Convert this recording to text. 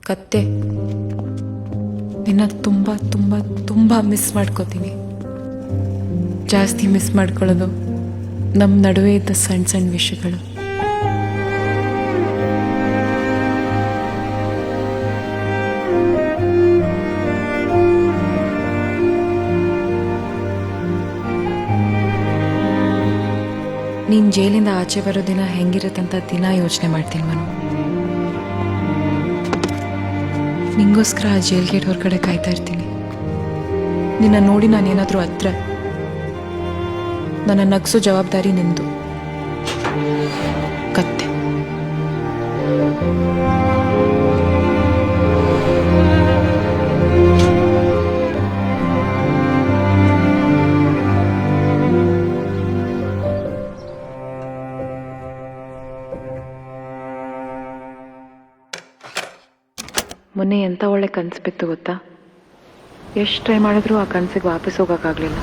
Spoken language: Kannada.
ಕತ್ತೆ, ನಿನ್ನ ತುಂಬ ತುಂಬ ತುಂಬ ಮಿಸ್ ಮಾಡ್ಕೋತೀನಿ. ಜಾಸ್ತಿ ಮಿಸ್ ಮಾಡ್ಕೊಳ್ಳೋದು ನಮ್ಮ ನಡುವೆ ಇದ್ದ ಸಣ್ಣ ಸಣ್ಣ ವಿಷಯಗಳು. ನೀನು ಜೈಲಿಂದ ಆಚೆ ಬರೋ ದಿನ ಹೆಂಗಿರುತ್ತಂತ ದಿನ ಯೋಚನೆ ಮಾಡ್ತೀನಿ ಮನು. ನಿಂಗೋಸ್ಕರ ಆ ಜೈಲ್ ಗೇಟ್ ಹೊರಗಡೆ ಕಾಯ್ತಾ ಇರ್ತೀನಿ. ನಿನ್ನ ನೋಡಿ ನಾನೇನಾದರೂ ಹತ್ರ ನನ್ನ ನಗ್ಸೋ ಜವಾಬ್ದಾರಿ ನಿಂದು. ಕತ್ತೆ. ಮೊನ್ನೆ ಎಂಥ ಒಳ್ಳೆ ಕನಸು ಬಿತ್ತು ಗೊತ್ತಾ? ಎಷ್ಟು ಟ್ರೈ ಮಾಡಿದ್ರೂ ಆ ಕನಸಿಗೆ ವಾಪಸ್ ಹೋಗೋಕ್ಕಾಗಲಿಲ್ಲ.